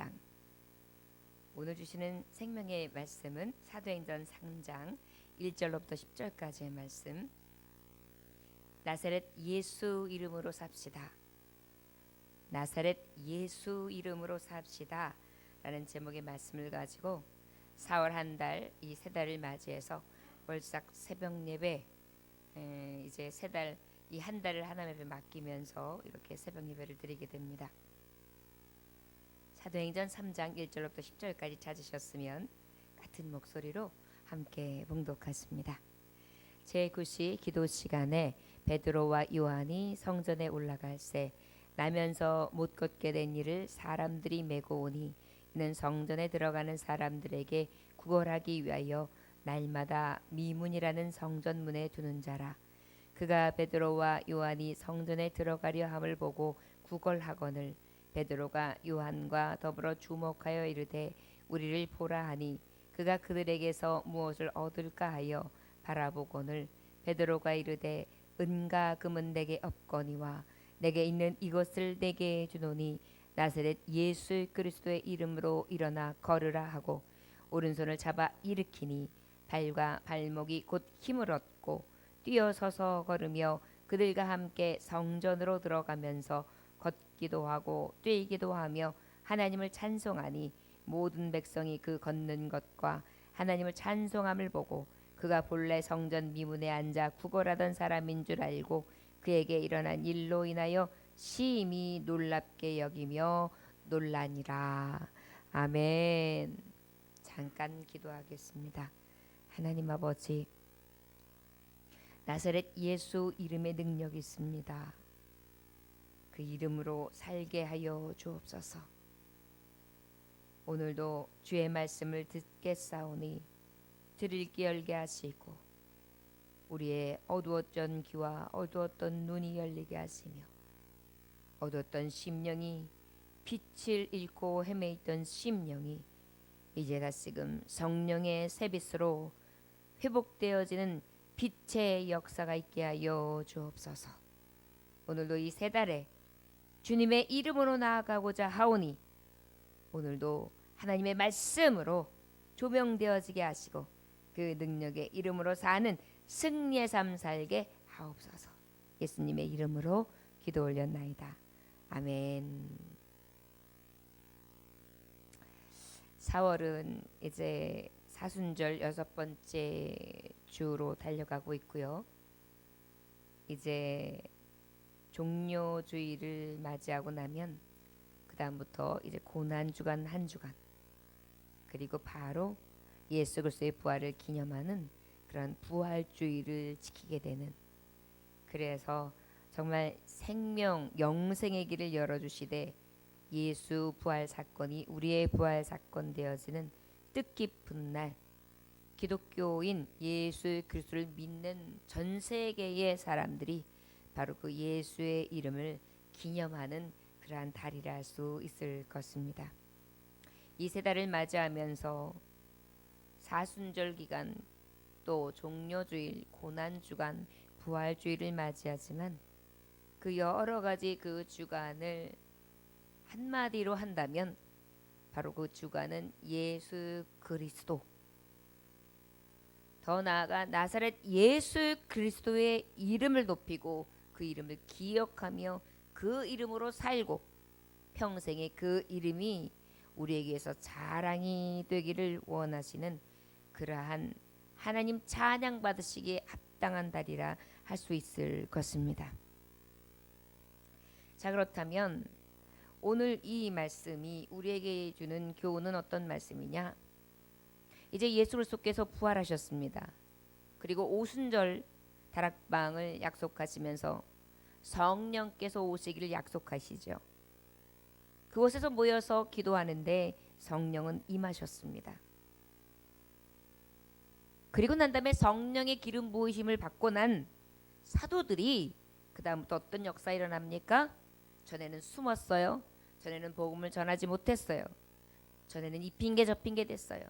3장. 오늘 주시는 생명의 말씀은 사도행전 3장 1절로부터 10절까지의 말씀. 나사렛 예수 이름으로 삽시다. 나사렛 예수 이름으로 삽시다 라는 제목의 말씀을 가지고 4월 한 달, 이 세 달을 맞이해서 월삭 새벽 예배, 이제 세 달, 이 한 달을 하나님 앞에 맡기면서 이렇게 새벽 예배를 드리게 됩니다. 사도행전 3장 1절부터 10절까지 찾으셨으면 같은 목소리로 함께 봉독하십니다. 제9시 기도 시간에 베드로와 요한이 성전에 올라갈새 나면서 못 걷게 된 이를 사람들이 메고 오니 이는 성전에 들어가는 사람들에게 구걸하기 위하여 날마다 미문이라는 성전문에 두는 자라. 그가 베드로와 요한이 성전에 들어가려 함을 보고 구걸하거늘 베드로가 요한과 더불어 주목하여 이르되 우리를 보라 하니 그가 그들에게서 무엇을 얻을까 하여 바라보거늘 베드로가 이르되 은과 금은 내게 없거니와 내게 있는 이것을 내게 주노니 나사렛 예수 그리스도의 이름으로 일어나 걸으라 하고 오른손을 잡아 일으키니 발과 발목이 곧 힘을 얻고 뛰어서서 걸으며 그들과 함께 성전으로 들어가면서 걷기도 하고 뛰기도 하며 하나님을 찬송하니 모든 백성이 그 걷는 것과 하나님을 찬송함을 보고 그가 본래 성전 미문에 앉아 구걸하던 사람인 줄 알고 그에게 일어난 일로 인하여 심히 놀랍게 여기며 놀라니라. 아멘. 잠깐 기도하겠습니다. 하나님 아버지, 나사렛 예수 이름의 능력이 있습니다. 그 이름으로 살게 하여 주옵소서. 오늘도 주의 말씀을 듣겠사오니 들을 귀 열게 하시고 우리의 어두웠던 귀와 어두웠던 눈이 열리게 하시며 어두웠던 심령이 빛을 잃고 헤매있던 심령이 이제 다시금 성령의 새빛으로 회복되어지는 빛의 역사가 있게 하여 주옵소서. 오늘도 이 세 달에 주님의 이름으로 나아가고자 하오니 오늘도 하나님의 말씀으로 조명되어지게 하시고 그 능력의 이름으로 사는 승리의 삶 살게 하옵소서. 예수님의 이름으로 기도 올렸나이다. 아멘. 4월은 이제 사순절 6번째 주로 달려가고 있고요. 이제 종료주일을 맞이하고 나면 그 다음부터 이제 고난주간 한 주간, 그리고 바로 예수 그리스도의 부활을 기념하는 그런 부활주의를 지키게 되는, 그래서 정말 생명 영생의 길을 열어주시되 예수 부활 사건이 우리의 부활 사건 되어지는 뜻깊은 날, 기독교인 예수 그리스도를 믿는 전 세계의 사람들이 바로 그 예수의 이름을 기념하는 그러한 달이라 할 수 있을 것입니다. 이 세 달을 맞이하면서 사순절 기간, 또 종료주일, 고난주간, 부활주일을 맞이하지만 그 여러 가지 그 주간을 한마디로 한다면 바로 그 주간은 예수 그리스도, 더 나아가 나사렛 예수 그리스도의 이름을 높이고 그 이름을 기억하며 그 이름으로 살고 평생에 그 이름이 우리에게서 자랑이 되기를 원하시는 그러한 하나님 찬양 받으시기에 합당한 달이라 할 수 있을 것입니다. 자, 그렇다면 오늘 이 말씀이 우리에게 주는 교훈은 어떤 말씀이냐? 이제 예수 그리스도께서 부활하셨습니다. 그리고 오순절 다락방을 약속하시면서 성령께서 오시기를 약속하시죠. 그곳에서 모여서 기도하는데 성령은 임하셨습니다. 그리고 난 다음에 성령의 기름 부으심을 받고 난 사도들이 그 다음부터 어떤 역사 일어납니까? 전에는 숨었어요. 전에는 복음을 전하지 못했어요. 전에는 이 핑계 저 핑계 됐어요.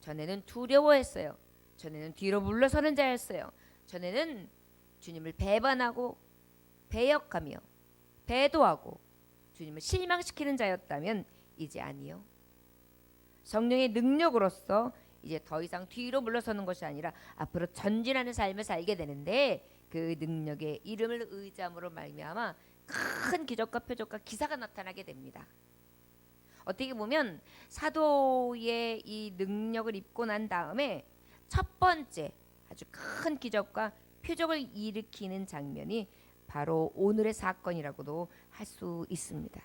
전에는 두려워했어요. 전에는 뒤로 물러서는 자였어요. 전에는 주님을 배반하고 배역하며 배도하고 주님을 실망시키는 자였다면 이제 아니요. 성령의 능력으로서 이제 더 이상 뒤로 물러서는 것이 아니라 앞으로 전진하는 삶을 살게 되는데, 그 능력의 이름을 의지함으로 말미암아 큰 기적과 표적과 기사가 나타나게 됩니다. 어떻게 보면 사도의 이 능력을 입고 난 다음에 첫 번째 아주 큰 기적과 표적을 일으키는 장면이 바로 오늘의 사건이라고도 할 수 있습니다.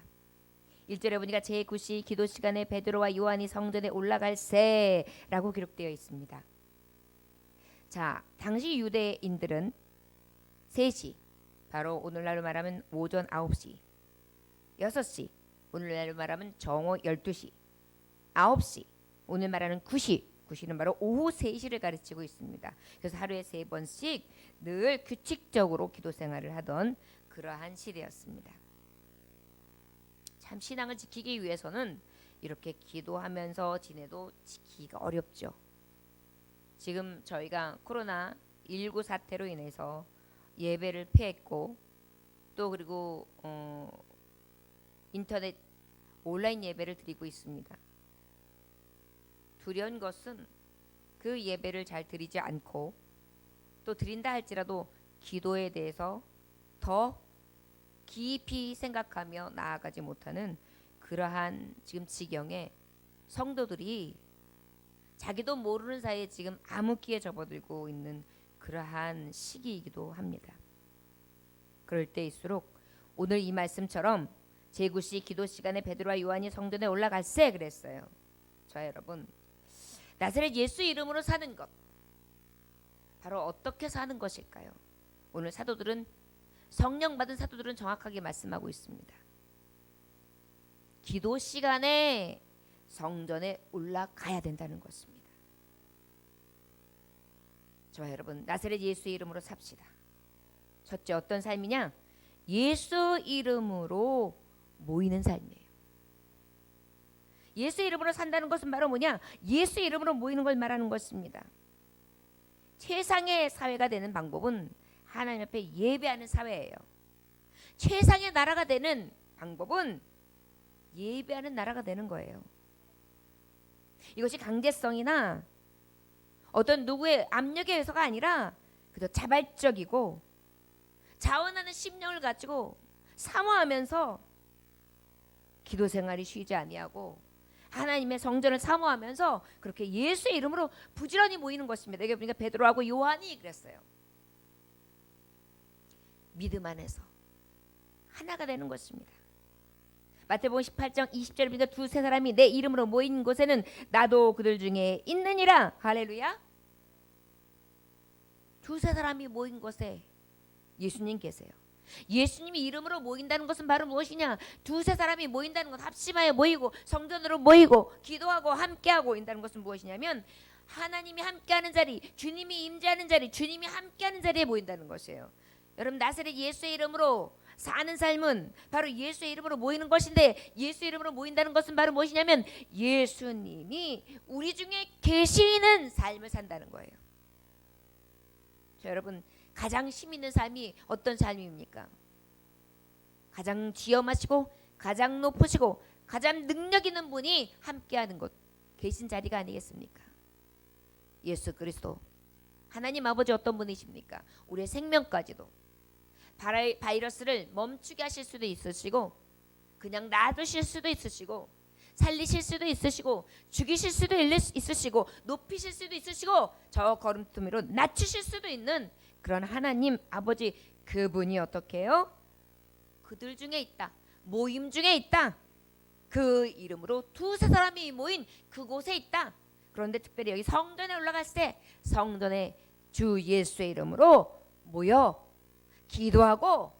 1절에 보니까 제9시 기도 시간에 베드로와 요한이 성전에 올라갈새라고 기록되어 있습니다. 자, 당시 유대인들은 3시, 바로 오늘날로 말하면 오전 9시, 6시, 오늘날로 말하면 정오 12시, 9시, 오늘 말하는 9시, 9시는 바로 오후 3시를 가르치고 있습니다. 그래서 하루에 3번씩 늘 규칙적으로 기도 생활을 하던 그러한 시대였습니다. 참 신앙을 지키기 위해서는 이렇게 기도하면서 지내도 지키기가 어렵죠. 지금 저희가 코로나19 사태로 인해서 예배를 피했고, 또 그리고 인터넷 온라인 예배를 드리고 있습니다. 두려운 것은 그 예배를 잘 드리지 않고, 또 드린다 할지라도 기도에 대해서 더 깊이 생각하며 나아가지 못하는 그러한 지금 지경에 성도들이 자기도 모르는 사이에 지금 암흑기에 접어들고 있는 그러한 시기이기도 합니다. 그럴 때일수록 오늘 이 말씀처럼 제9시 기도 시간에 베드로와 요한이 성전에 올라갈새 그랬어요. 저 여러분, 나사렛 예수 이름으로 사는 것, 바로 어떻게 사는 것일까요? 오늘 사도들은, 성령 받은 사도들은 정확하게 말씀하고 있습니다. 기도 시간에 성전에 올라가야 된다는 것입니다. 저와 여러분, 나사렛 예수 이름으로 삽시다. 첫째, 어떤 삶이냐? 예수 이름으로 모이는 삶이에요. 예수 이름으로 산다는 것은 바로 뭐냐? 예수 이름으로 모이는 걸 말하는 것입니다. 최상의 사회가 되는 방법은 하나님 앞에 예배하는 사회예요. 최상의 나라가 되는 방법은 예배하는 나라가 되는 거예요. 이것이 강제성이나 어떤 누구의 압력에 의해서가 아니라 그저 자발적이고 자원하는 심령을 가지고 사모하면서 기도 생활이 쉬지 아니하고 하나님의 성전을 사모하면서 그렇게 예수의 이름으로 부지런히 모이는 것입니다. 여기 보니까 베드로하고 요한이 그랬어요. 믿음 안에서 하나가 되는 것입니다. 마태복음 18장 20절에 보니까 두세 사람이 내 이름으로 모인 곳에는 나도 그들 중에 있느니라. 할렐루야. 두세 사람이 모인 곳에 예수님 계세요. 예수님이 이름으로 모인다는 것은 바로 무엇이냐? 두세 사람이 모인다는 것, 합심하여 모이고 성전으로 모이고 기도하고 함께하고 있다는 것은 무엇이냐면 하나님이 함께하는 자리, 주님이 임재하는 자리, 주님이 함께하는 자리에 모인다는 것이에요. 여러분, 나사렛 예수의 이름으로 사는 삶은 바로 예수의 이름으로 모이는 것인데, 예수 이름으로 모인다는 것은 바로 무엇이냐면 예수님이 우리 중에 계시는 삶을 산다는 거예요. 자, 여러분, 가장 힘 있는 삶이 어떤 삶입니까? 가장 지엄하시고 가장 높으시고 가장 능력 있는 분이 함께하는 곳, 계신 자리가 아니겠습니까? 예수 그리스도, 하나님 아버지 어떤 분이십니까? 우리의 생명까지도 바이러스를 멈추게 하실 수도 있으시고, 그냥 놔두실 수도 있으시고, 살리실 수도 있으시고, 죽이실 수도 있으시고, 높이실 수도 있으시고, 저 걸음투미로 낮추실 수도 있는 그런 하나님 아버지, 그분이 어떻게 해요? 그들 중에 있다, 모임 중에 있다. 그 이름으로 두세 사람이 모인 그곳에 있다. 그런데 특별히 여기 성전에 올라갔을 때 성전에 주 예수의 이름으로 모여 기도하고,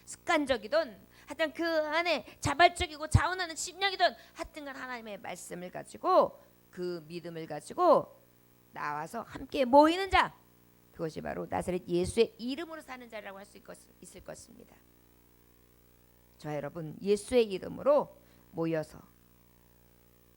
습관적이든 하여튼 그 안에 자발적이고 자원하는 심령이든 하여튼간 하나님의 말씀을 가지고 그 믿음을 가지고 나와서 함께 모이는 자, 그것이 바로 나사렛 예수의 이름으로 사는 자라고 할 수 있을 것입니다. 저 여러분, 예수의 이름으로 모여서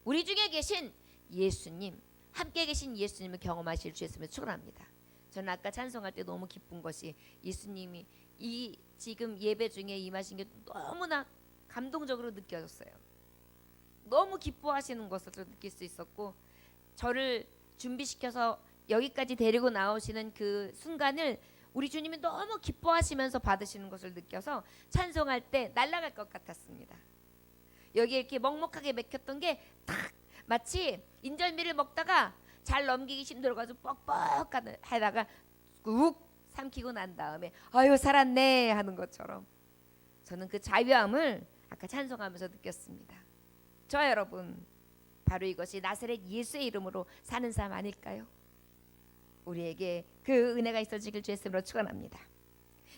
우리 중에 계신 예수님, 함께 계신 예수님을 경험하실 수 있으면 축원합니다. 저는 아까 찬송할 때 너무 기쁜 것이 예수님이 이 지금 예배 중에 임하신 게 너무나 감동적으로 느껴졌어요. 너무 기뻐하시는 것을 느낄 수 있었고, 저를 준비시켜서 여기까지 데리고 나오시는 그 순간을 우리 주님이 너무 기뻐하시면서 받으시는 것을 느껴서 찬송할 때 날아갈 것 같았습니다. 여기에 이렇게 먹먹하게 맥혔던 게 딱 마치 인절미를 먹다가 잘 넘기기 힘들어가지고 뻑뻑하다가 욱 삼키고 난 다음에 아유 살았네 하는 것처럼 저는 그 자유함을 아까 찬송하면서 느꼈습니다. 저와 여러분, 바로 이것이 나사렛 예수의 이름으로 사는 삶 아닐까요? 우리에게 그 은혜가 있어지길 주의 이름으로 축원합니다.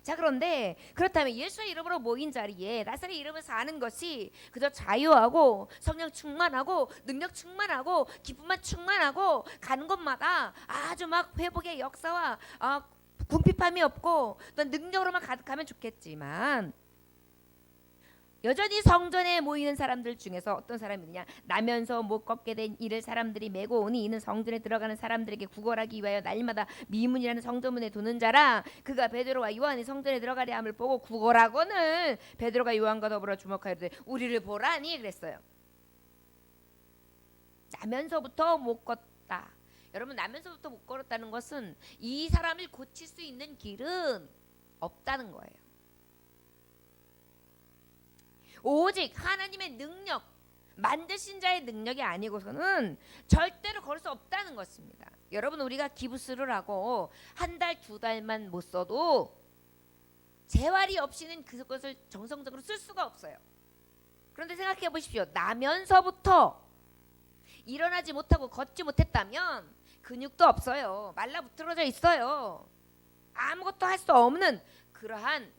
자, 그런데 그렇다면 예수의 이름으로 모인 자리에 나사렛 이름을 사는 것이 그저 자유하고 성령 충만하고 능력 충만하고 기쁨만 충만하고 가는 곳마다 아주 막 회복의 역사와 궁핍함이 없고 또 능력으로만 가득하면 좋겠지만, 여전히 성전에 모이는 사람들 중에서 어떤 사람이냐, 나면서 못 걷게 된 이를 사람들이 메고 오니 이는 성전에 들어가는 사람들에게 구걸하기 위하여 날마다 미문이라는 성전문에 두는 자라. 그가 베드로와 요한이 성전에 들어가려 함을 보고 구걸하고는 베드로가 요한과 더불어 주목하여되 우리를 보라니 그랬어요. 나면서부터 못 걷다. 여러분, 나면서부터 못 걸었다는 것은 이 사람을 고칠 수 있는 길은 없다는 거예요. 오직 하나님의 능력, 만드신 자의 능력이 아니고서는 절대로 걸을 수 없다는 것입니다. 여러분, 우리가 기부스를 하고 한 달, 두 달만 못 써도 재활이 없이는 그것을 정성적으로 쓸 수가 없어요. 그런데 생각해 보십시오. 나면서부터 일어나지 못하고 걷지 못했다면 근육도 없어요. 말라붙어져 있어요. 아무것도 할 수 없는 그러한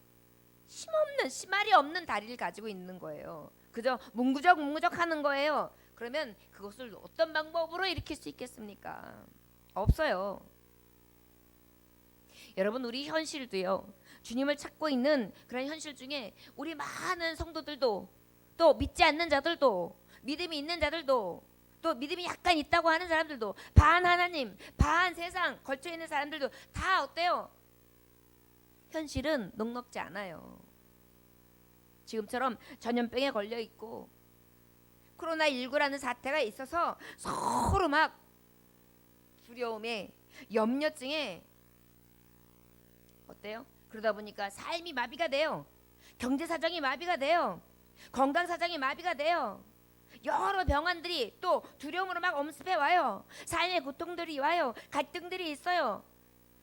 힘없는, 심알이 없는 다리를 가지고 있는 거예요. 그저 뭉구적 하는 거예요. 그러면 그것을 어떤 방법으로 일으킬 수 있겠습니까? 없어요. 여러분, 우리 현실도요, 주님을 찾고 있는 그런 현실 중에 우리 많은 성도들도, 또 믿지 않는 자들도, 믿음이 있는 자들도, 또 믿음이 약간 있다고 하는 사람들도, 반 하나님 반 세상 걸쳐 있는 사람들도 다 어때요? 현실은 녹록지 않아요. 지금처럼 전염병에 걸려 있고 코로나19라는 사태가 있어서 서로 막 두려움에, 염려증에 어때요? 그러다 보니까 삶이 마비가 돼요. 경제 사정이 마비가 돼요. 건강 사정이 마비가 돼요. 여러 병환들이 또 두려움으로 막 엄습해 와요. 삶의 고통들이 와요. 갈등들이 있어요.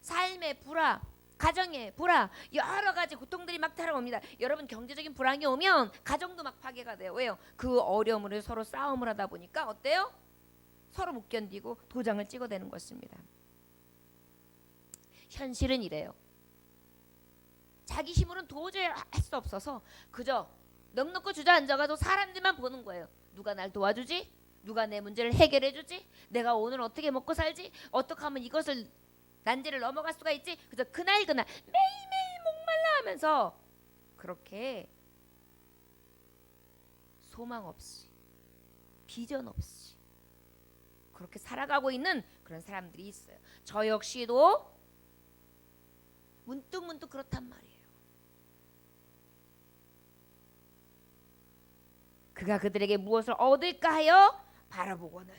삶의 불화, 가정의 불화, 여러 가지 고통들이 막 달아옵니다. 여러분, 경제적인 불황이 오면 가정도 막 파괴가 돼요. 왜요? 그 어려움으로 서로 싸움을 하다 보니까 어때요? 서로 못 견디고 도장을 찍어대는 것입니다. 현실은 이래요. 자기 힘으로는 도저히 할 수 없어서 그저 넉넉히 주저앉아가지고 사람들만 보는 거예요. 누가 날 도와주지? 누가 내 문제를 해결해주지? 내가 오늘 어떻게 먹고 살지? 어떻게 하면 이것을 난제를 넘어갈 수가 있지? 그래서 그날 매일매일 목말라 하면서 그렇게 소망 없이, 비전 없이 그렇게 살아가고 있는 그런 사람들이 있어요. 저 역시도 문득문득 그렇단 말이에요. 그가 그들에게 무엇을 얻을까 하여 바라보고는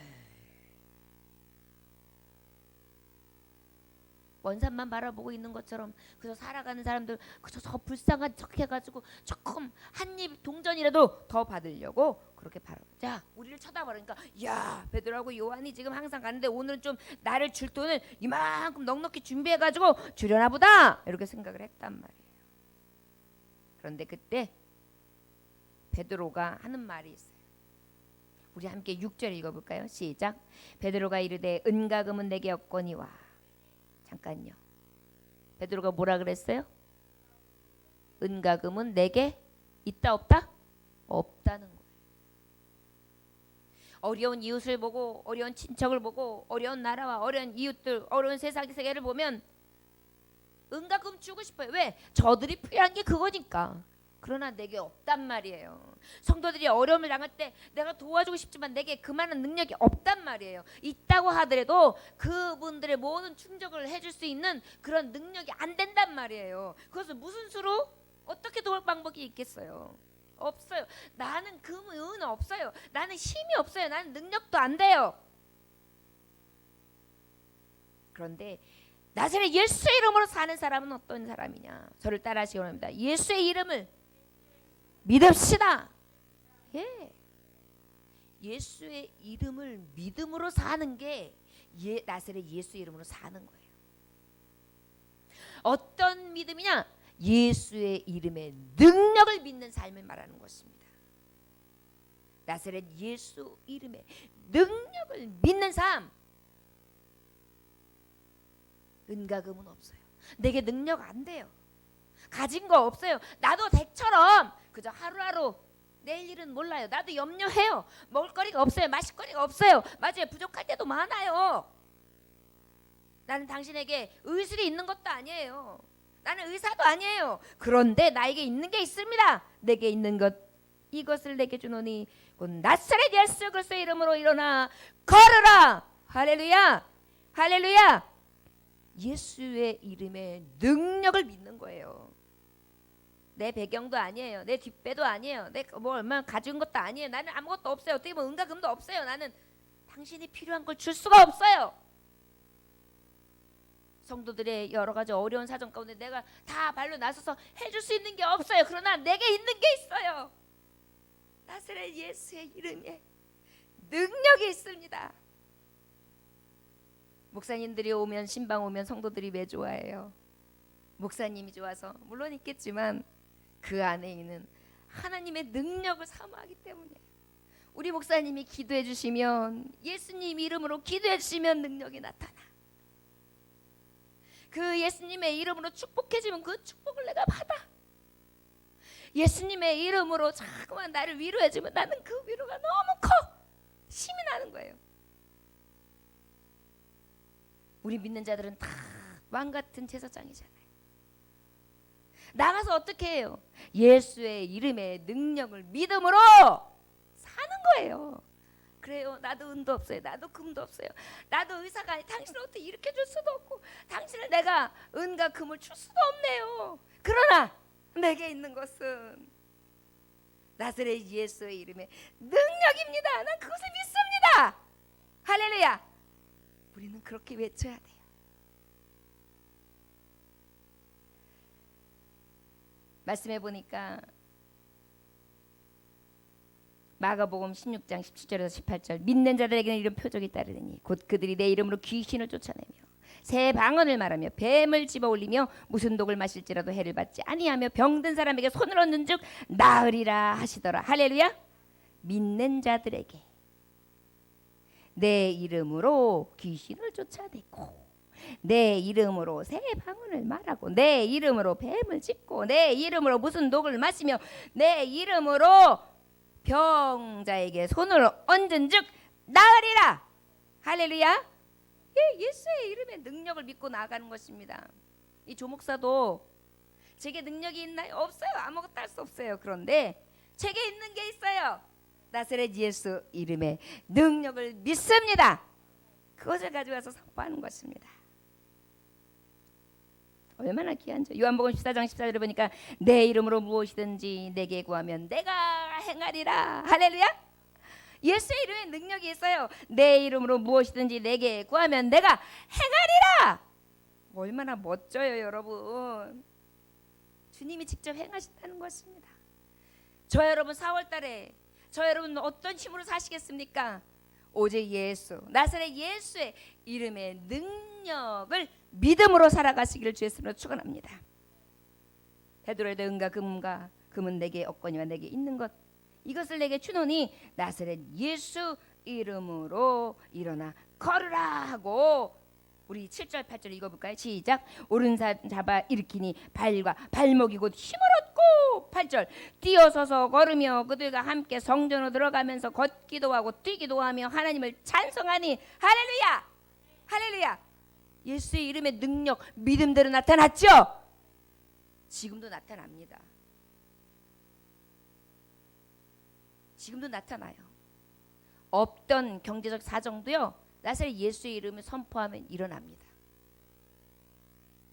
먼 산만 바라보고 있는 것처럼 그저 살아가는 사람들 그저 저 불쌍한 척 해가지고 조금 한 입 동전이라도 더 받으려고 그렇게 자, 우리를 쳐다보니까 야, 베드로하고 요한이 지금 항상 가는데 오늘은 좀 나를 줄 돈을 이만큼 넉넉히 준비해가지고 주려나 보다, 이렇게 생각을 했단 말이에요. 그런데 그때 베드로가 하는 말이 있어요. 우리 함께 6절 읽어볼까요? 시작. 베드로가 이르되 은과 금은 내게 없거니와. 잠깐요. 베드로가 뭐라 그랬어요? 은과 금은 내게 있다 없다? 없다는 거예요. 어려운 이웃을 보고, 어려운 친척을 보고, 어려운 나라와 어려운 이웃들, 어려운 세상 세계를 보면 은과 금 주고 싶어요. 왜? 저들이 필요한 게 그거니까. 그러나 내게 없단 말이에요. 성도들이 어려움을 당할 때 내가 도와주고 싶지만 내게 그만한 능력이 없단 말이에요. 있다고 하더라도 그분들의 모든 충족을 해줄 수 있는 그런 능력이 안 된단 말이에요. 그것을 무슨 수로 어떻게 도울 방법이 있겠어요? 없어요. 나는 그 은 없어요. 나는 힘이 없어요. 나는 능력도 안 돼요. 그런데 나사렛 예수의 이름으로 사는 사람은 어떤 사람이냐? 저를 따라하시기 원합니다. 예수의 이름을 믿읍시다. 예. 예수의 이름을 믿음으로 사는 게 나사렛 예수의 이름으로 사는 거예요. 어떤 믿음이냐? 예수의 이름의 능력을 믿는 삶을 말하는 것입니다. 나사렛 예수 이름의 능력을 믿는 삶. 은과 금은 없어요. 내게 능력 안 돼요. 가진 거 없어요. 나도 댁처럼 그저 하루하루 내일 일은 몰라요. 나도 염려해요. 먹을 거리가 없어요. 마실 거리가 없어요. 맞아요. 부족할 때도 많아요. 나는 당신에게 의술이 있는 것도 아니에요. 나는 의사도 아니에요. 그런데 나에게 있는 게 있습니다. 내게 있는 것 이것을 내게 주노니 곧 나사렛 예수 그리스도의 이름으로 일어나 걸으라. 할렐루야. 할렐루야. 예수의 이름의 능력을 믿는 거예요. 내 배경도 아니에요. 내 뒷배도 아니에요. 내 뭐 얼마 가진 것도 아니에요. 나는 아무것도 없어요. 어떻게 보면 은과 금도 없어요. 나는 당신이 필요한 걸 줄 수가 없어요. 성도들의 여러 가지 어려운 사정 가운데 내가 다 발로 나서서 해줄 수 있는 게 없어요. 그러나 내게 있는 게 있어요. 나사렛 예수의 이름에 능력이 있습니다. 목사님들이 오면 신방 오면 성도들이 왜 좋아해요? 목사님이 좋아서 물론 있겠지만 그 안에 있는 하나님의 능력을 사모하기 때문에 우리 목사님이 기도해 주시면 예수님 이름으로 기도해 주시면 능력이 나타나. 그 예수님의 이름으로 축복해 주면 그 축복을 내가 받아. 예수님의 이름으로 자꾸만 나를 위로해 주면 나는 그 위로가 너무 커. 힘이 나는 거예요. 우리 믿는 자들은 다 왕같은 제사장이잖아요. 나가서 어떻게 해요? 예수의 이름의 능력을 믿음으로 사는 거예요. 그래요. 나도 은도 없어요. 나도 금도 없어요. 나도 의사가 아니 당신을 어떻게 이렇게 줄 수도 없고 당신을 내가 은과 금을 줄 수도 없네요. 그러나 내게 있는 것은 나사렛 예수의 이름의 능력입니다. 난 그것을 믿습니다. 할렐루야. 우리는 그렇게 외쳐야 돼요. 말씀해 보니까 마가복음 16장 17절에서 18절 믿는 자들에게는 이런 표적이 따르니 곧 그들이 내 이름으로 귀신을 쫓아내며 새 방언을 말하며 뱀을 집어올리며 무슨 독을 마실지라도 해를 받지 아니하며 병든 사람에게 손을 얹는 즉 나으리라 하시더라. 할렐루야. 믿는 자들에게 내 이름으로 귀신을 쫓아내고 내 이름으로 새 방언을 말하고 내 이름으로 뱀을 짚고 내 이름으로 무슨 독을 마시며 내 이름으로 병자에게 손을 얹은 즉 나으리라. 할렐루야. 예수의 이름의 능력을 믿고 나아가는 것입니다. 이 조목사도 제게 능력이 있나요? 없어요. 아무것도 할 수 없어요. 그런데 제게 있는 게 있어요. 나사렛 예수 이름의 능력을 믿습니다. 그것을 가져와서 선포하는 것입니다. 얼마나 귀한죠. 요한복음 14장 14절에 보니까 내 이름으로 무엇이든지 내게 구하면 내가 행하리라. 할렐루야. 예수의 이름에 능력이 있어요. 내 이름으로 무엇이든지 내게 구하면 내가 행하리라. 얼마나 멋져요 여러분. 주님이 직접 행하신다는 것입니다. 저 여러분 4월달에 저 여러분 어떤 힘으로 사시겠습니까? 오직 예수 나사렛 예수의 이름의 능력을 믿음으로 살아가시기를 주의 이름으로 축원합니다. 베드로의 은과 금은 내게 없거니와 내게 있는 것 이것을 내게 주노니 나사렛 예수 이름으로 일어나 걸으라 하고 우리 7절 8절 읽어볼까요? 시작. 오른손 잡아 일으키니 발과 발목이 곧 힘을 얻고 8절 뛰어서서 걸으며 그들과 함께 성전으로 들어가면서 걷기도 하고 뛰기도 하며 하나님을 찬송하니 할렐루야. 할렐루야. 예수의 이름의 능력 믿음대로 나타났죠? 지금도 나타납니다. 지금도 나타나요. 없던 경제적 사정도요. 나사렛 예수의 이름을 선포하면 일어납니다.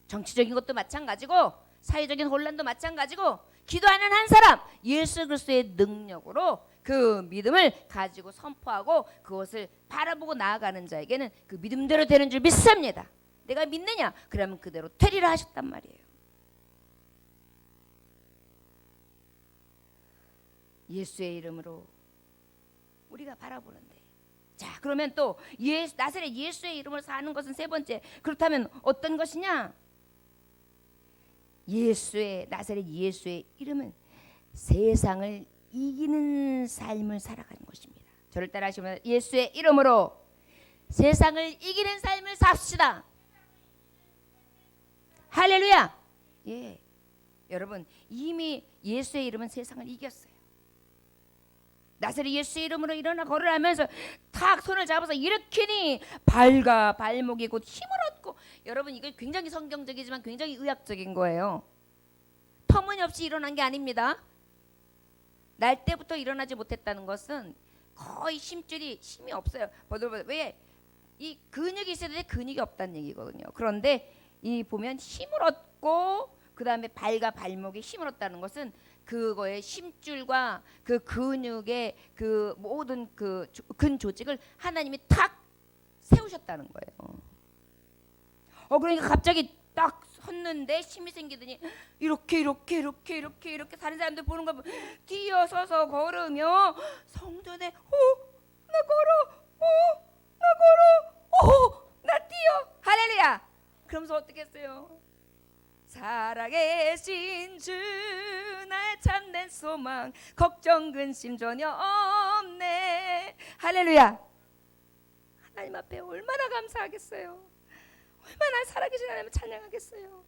정치적인 것도 마찬가지고 사회적인 혼란도 마찬가지고 기도하는 한 사람, 예수 그리스도의 능력으로 그 믿음을 가지고 선포하고 그것을 바라보고 나아가는 자에게는 그 믿음대로 되는 줄 믿습니다. 내가 믿느냐? 그러면 그대로 되리라 하셨단 말이에요. 예수의 이름으로 우리가 바라보는데, 자 그러면 또 나사렛 예수의 이름으로 사는 것은 세 번째. 그렇다면 어떤 것이냐? 나사렛 예수의 이름은 세상을 이기는 삶을 살아가는 것입니다. 저를 따라하시면 예수의 이름으로 세상을 이기는 삶을 삽시다. 할렐루야. 예, 여러분 이미 예수의 이름은 세상을 이겼어요. 나사렛 예수의 이름으로 일어나 걸으라면서 탁 손을 잡아서 일으키니 발과 발목이 곧 힘을 얻고, 여러분 이거 굉장히 성경적이지만 굉장히 의학적인 거예요. 터무니없이 일어난 게 아닙니다. 날 때부터 일어나지 못했다는 것은 거의 힘이 없어요. 왜? 이 근육이 있어야 되는데 근육이 없다는 얘기거든요. 그런데 이 보면 힘을 얻고 그 다음에 발과 발목에 힘을 얻다는 것은 그거의 힘줄과 그 근육의 그 모든 그 근 조직을 하나님이 탁 세우셨다는 거예요. 그러니까 갑자기 딱 섰는데 힘이 생기더니 이렇게 다른 사람들 보는 거 뛰어서서 걸으며 성전에 나 걸어, 나 뛰어, 할렐루야. 그러면서 어떻게 했어요? 살아계신 주 나의 참된 소망, 걱정 근심 전혀 없네. 할렐루야. 하나님 앞에 얼마나 감사하겠어요. 얼마나 살아계신 하나님을 찬양하겠어요.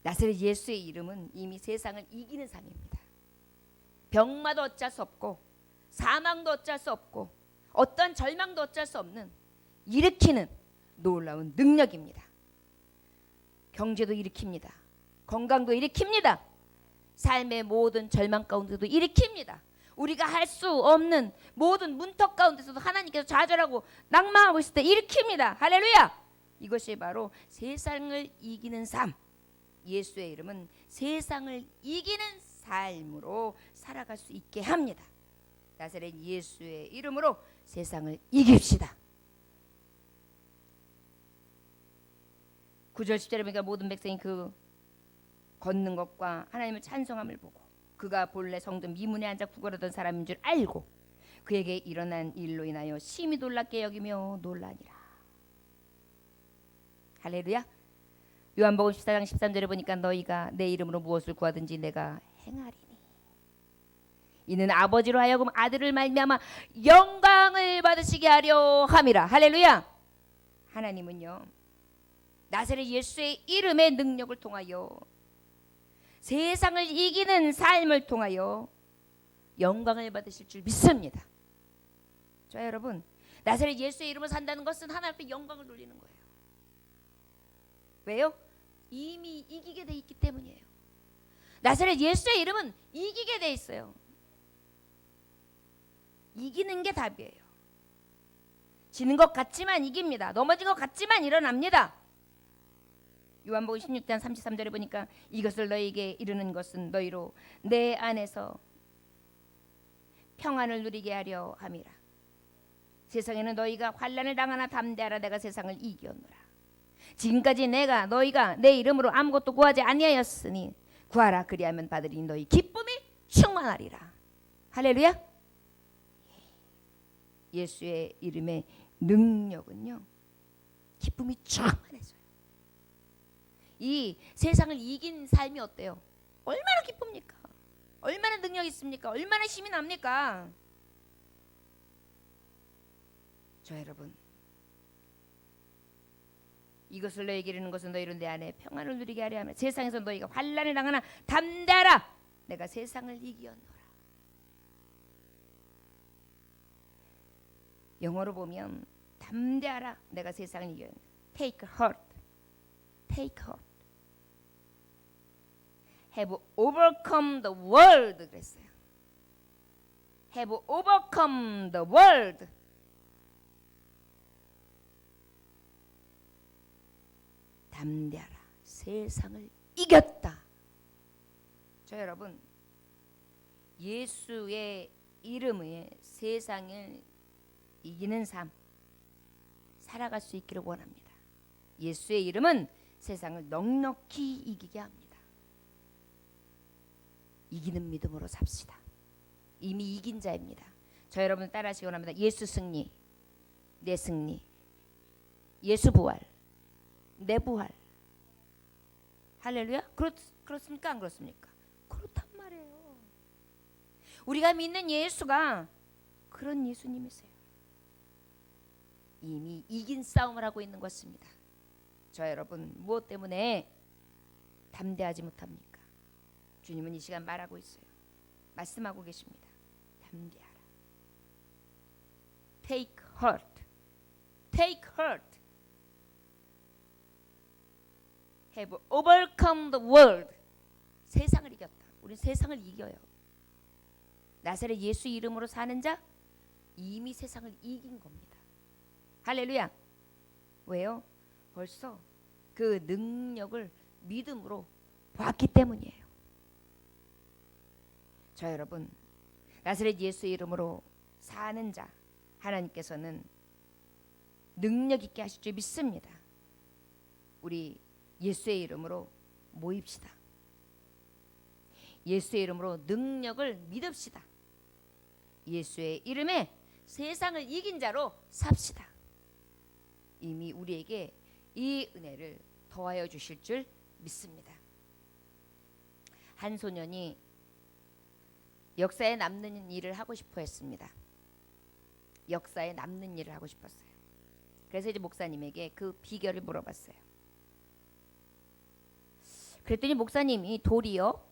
나사렛 예수의 이름은 이미 세상을 이기는 삶입니다. 병마도 어쩔 수 없고 사망도 어쩔 수 없고 어떤 절망도 어쩔 수 없는 일으키는 놀라운 능력입니다. 경제도 일으킵니다. 건강도 일으킵니다. 삶의 모든 절망 가운데도 일으킵니다. 우리가 할 수 없는 모든 문턱 가운데서도 하나님께서 좌절하고 낭망하고 있을 때 일으킵니다. 할렐루야. 이것이 바로 세상을 이기는 삶. 예수의 이름은 세상을 이기는 삶으로 살아갈 수 있게 합니다. 나사렛 예수의 이름으로 세상을 이깁시다. 9절 10절에 보니까 모든 백성이 그 걷는 것과 하나님을 찬송함을 보고 그가 본래 성전 미문에 앉아 구걸하던 사람인 줄 알고 그에게 일어난 일로 인하여 심히 놀랍게 여기며 놀라니라. 할렐루야. 요한복음 14장 13절에 보니까 너희가 내 이름으로 무엇을 구하든지 내가 행하리니 이는 아버지로 하여금 아들을 말미암아 영광을 받으시게 하려 함이라. 할렐루야. 하나님은요 나사렛 예수의 이름의 능력을 통하여 세상을 이기는 삶을 통하여 영광을 받으실 줄 믿습니다. 자 여러분, 나사렛 예수의 이름을 산다는 것은 하나님 앞에 영광을 돌리는 거예요. 왜요? 이미 이기게 돼 있기 때문이에요. 나사렛 예수의 이름은 이기게 돼 있어요. 이기는 게 답이에요. 지는 것 같지만 이깁니다. 넘어진 것 같지만 일어납니다. 요한복음 16장 33절에 보니까 이것을 너희에게 이르는 것은 너희로 내 안에서 평안을 누리게 하려 함이라. 세상에는 너희가 환난을 당하나 담대하라. 내가 세상을 이겼노라. 지금까지 너희가 내 이름으로 아무것도 구하지 아니하였으니 구하라. 그리하면 받으리니 너희 기쁨이 충만하리라. 할렐루야. 예수의 이름의 능력은요 기쁨이 충만해져요. 이 세상을 이긴 삶이 어때요? 얼마나 기쁩니까? 얼마나 능력이 있습니까? 얼마나 힘이 납니까? 저 여러분, 이것을 너희에게 이르는 것은 너희로 내 안에 평안을 누리게 하려 하며 세상에서 너희가 환난을 당하나 담대하라. 내가 세상을 이기었노라. 영어로 보면 담대하라. 내가 세상을 이겼노라. Take heart. Take heart. Have overcome the world 그랬어요. Have overcome the world. 담대하라. 세상을 이겼다. 저 여러분, 예수의 이름에 세상을 이기는 삶 살아갈 수 있기를 원합니다. 예수의 이름은 세상을 넉넉히 이기게 합니다. 이기는 믿음으로 삽시다. 이미 이긴 자입니다. 저 여러분 따라하시기 원합니다. 예수 승리, 내 승리. 예수 부활, 내 부활. 할렐루야. 그렇습니까? 안 그렇습니까? 그렇단 말이에요. 우리가 믿는 예수가 그런 예수님이세요. 이미 이긴 싸움을 하고 있는 것입니다. 저 여러분, 무엇 때문에 담대하지 못합니까? 주님은 이 시간 말하고 있어요. 말씀하고 계십니다. 담대하라. Take heart. Take heart. Have overcome the world. 세상을 이겼다. 우리 세상을 이겨요. 나사렛 예수 이름으로 사는 자 이미 세상을 이긴 겁니다. 할렐루야. 왜요? 벌써 그 능력을 믿음으로 봤기 때문이에요. 저 여러분, 나사렛 예수 이름으로 사는 자 하나님께서는 능력 있게 하실 줄 믿습니다. 우리 예수의 이름으로 모입시다. 예수의 이름으로 능력을 믿읍시다. 예수의 이름에 세상을 이긴 자로 삽시다. 이미 우리에게 이 은혜를 더하여 주실 줄 믿습니다. 한 소년이 역사에 남는 일을 하고 싶어 했습니다. 역사에 남는 일을 하고 싶었어요. 그래서 이제 목사님에게 그 비결을 물어봤어요. 그랬더니 목사님이 도리어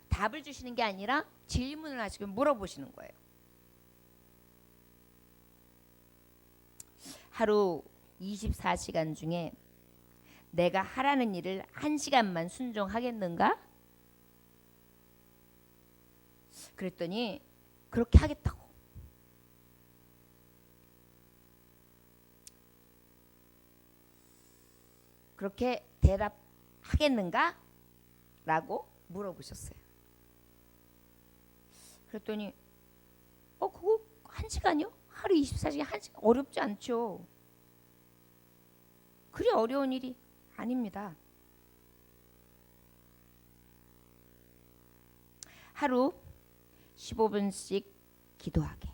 답을 주시는 게 아니라 질문을 하시고 물어보시는 거예요. 하루 24시간 중에 내가 하라는 일을 1시간만 순종하겠는가? 그랬더니 그렇게 하겠다고. 그렇게 대답하겠는가? 라고 물어보셨어요. 그랬더니 그거 1시간이요? 하루 24시간 1시간 어렵지 않죠. 그리 어려운 일이 아닙니다. 하루 15분씩 기도하게.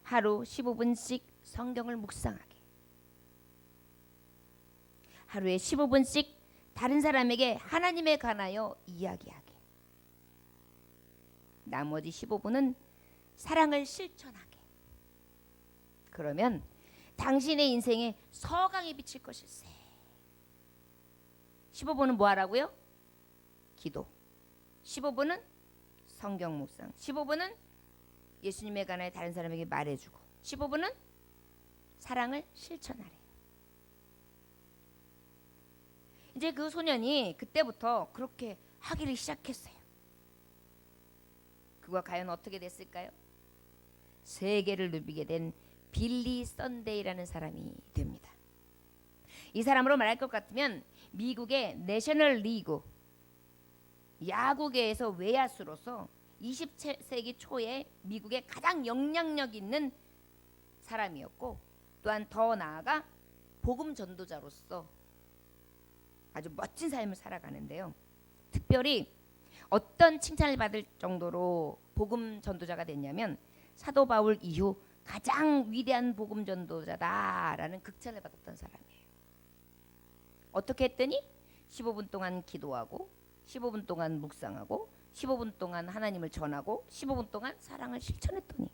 하루 15분씩 성경을 묵상하게. 하루에 15분씩 다른 사람에게 하나님에 관하여 이야기하게. 나머지 15분은 사랑을 실천하게. 그러면 당신의 인생에 서강이 비칠 것일세. 15분은 뭐 하라고요? 기도. 15분은 성경 묵상. 15분은 예수님에 관하여 다른 사람에게 말해주고. 15분은 사랑을 실천하래. 이제 그 소년이 그때부터 그렇게 하기를 시작했어요. 그가 과연 어떻게 됐을까요? 세계를 누비게 된 빌리 선데이라는 사람이 됩니다. 이 사람으로 말할 것 같으면 미국의 내셔널 리그 야구계에서 외야수로서 20세기 초에 미국의 가장 영향력 있는 사람이었고, 또한 더 나아가 복음 전도자로서 아주 멋진 삶을 살아가는데요. 특별히 어떤 칭찬을 받을 정도로 복음 전도자가 됐냐면 사도 바울 이후 가장 위대한 복음 전도자다라는 극찬을 받았던 사람이에요. 어떻게 했더니 15분 동안 기도하고 15분 동안 묵상하고 15분 동안 하나님을 전하고 15분 동안 사랑을 실천했더니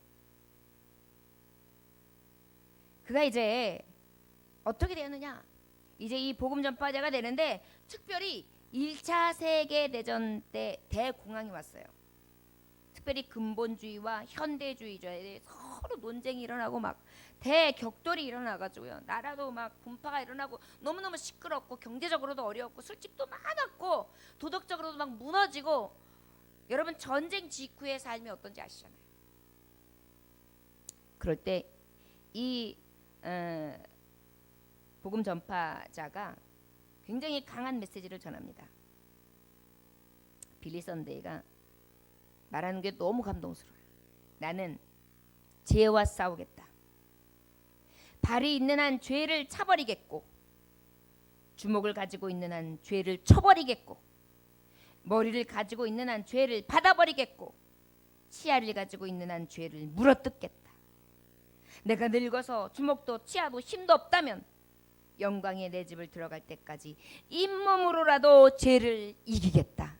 그가 이제 어떻게 되었느냐? 이제 이 복음 전파자가 되는데 특별히 1차 세계대전 때 대공황이 왔어요. 특별히 근본주의와 현대주의자에 서로 논쟁이 일어나고 막 대격돌이 일어나가지고요. 나라도 막 분파가 일어나고 너무너무 시끄럽고 경제적으로도 어려웠고 술집도 많았고 도덕적으로도 막 무너지고. 여러분 전쟁 직후의 삶이 어떤지 아시잖아요. 그럴 때 이 복음 전파자가 굉장히 강한 메시지를 전합니다. 빌리 선데이가 말하는 게 너무 감동스러워요. 나는 죄와 싸우겠다. 발이 있는 한 죄를 차버리겠고, 주먹을 가지고 있는 한 죄를 쳐버리겠고, 머리를 가지고 있는 한 죄를 받아버리겠고, 치아를 가지고 있는 한 죄를 물어뜯겠다. 내가 늙어서 주먹도 치아도 힘도 없다면 영광의 내 집을 들어갈 때까지 잇몸으로라도 죄를 이기겠다.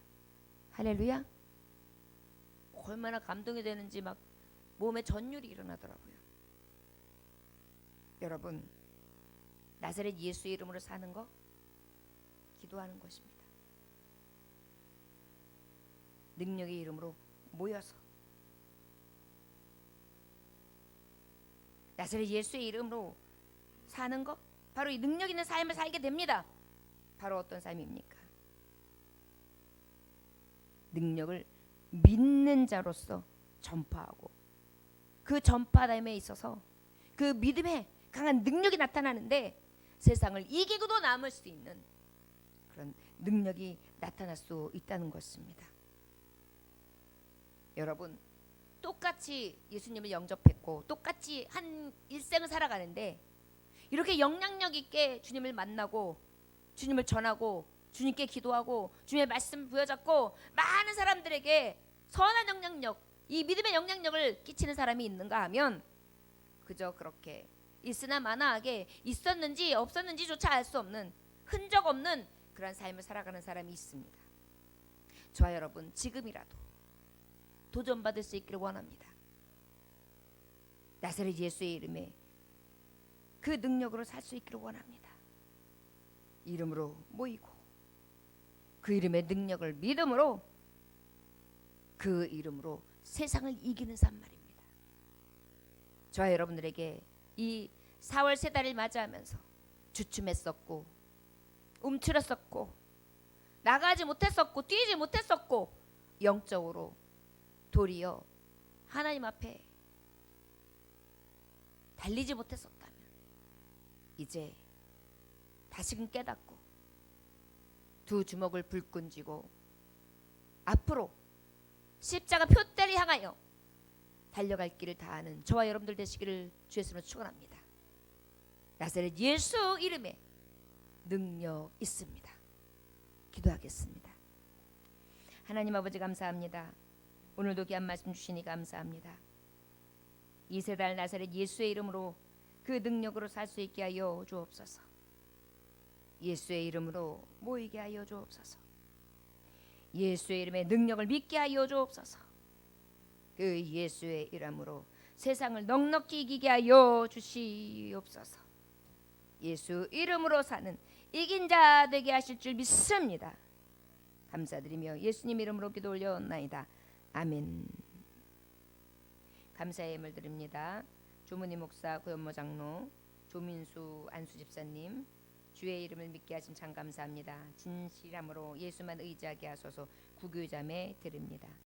할렐루야. 얼마나 감동이 되는지 막 몸에 전율이 일어나더라고요. 여러분, 나사렛 예수의 이름으로 사는 거 기도하는 것입니다. 능력의 이름으로 모여서 나사렛 예수의 이름으로 사는 거, 바로 이 능력 있는 삶을 살게 됩니다. 바로 어떤 삶입니까? 능력을 믿는 자로서 전파하고, 그 전파됨에 있어서 그 믿음에 강한 능력이 나타나는데 세상을 이기고도 남을 수 있는 그런 능력이 나타날 수 있다는 것입니다. 여러분, 똑같이 예수님을 영접했고 똑같이 한 일생을 살아가는데 이렇게 영향력 있게 주님을 만나고 주님을 전하고 주님께 기도하고 주님의 말씀 부여잡고 많은 사람들에게 선한 영향력, 이 믿음의 영향력을 끼치는 사람이 있는가 하면 그저 그렇게 있으나 마나하게 있었는지 없었는지조차 알 수 없는, 흔적 없는 그런 삶을 살아가는 사람이 있습니다. 저와 여러분, 지금이라도 도전받을 수 있기를 원합니다. 나사렛 예수의 이름에 그 능력으로 살 수 있기를 원합니다. 이름으로 모이고 그 이름의 능력을 믿음으로, 그 이름으로 세상을 이기는 삶 말입니다. 저와 여러분들에게 이 4월 세 달을 맞이하면서 주춤했었고 움츠렸었고 나가지 못했었고 뛰지 못했었고 영적으로 도리어 하나님 앞에 달리지 못했었다면 이제 다시금 깨닫고 두 주먹을 불끈 쥐고 앞으로 십자가 표대를 향하여 달려갈 길을 다하는 저와 여러분들 되시기를 주의 이름으로 축원합니다. 나사렛 예수 이름에 능력 있습니다. 기도하겠습니다. 하나님 아버지, 감사합니다. 오늘도 귀한 말씀 주시니 감사합니다. 이 세 달 나사렛 예수의 이름으로 그 능력으로 살 수 있게 하여 주옵소서. 예수의 이름으로 모이게 하여 주옵소서. 예수의 이름의 능력을 믿게 하여 주옵소서. 그 예수의 이름으로 세상을 넉넉히 이기게 하여 주시옵소서. 예수 이름으로 사는 이긴 자 되게 하실 줄 믿습니다. 감사드리며 예수님 이름으로 기도 올려옵나이다. 아멘. 감사의 예물 드립니다. 조문희 목사, 고연모 장로, 조민수 안수 집사님, 주의 이름을 믿게 하신 참 감사합니다. 진실함으로 예수만 의지하게 하소서. 구교자매 드립니다.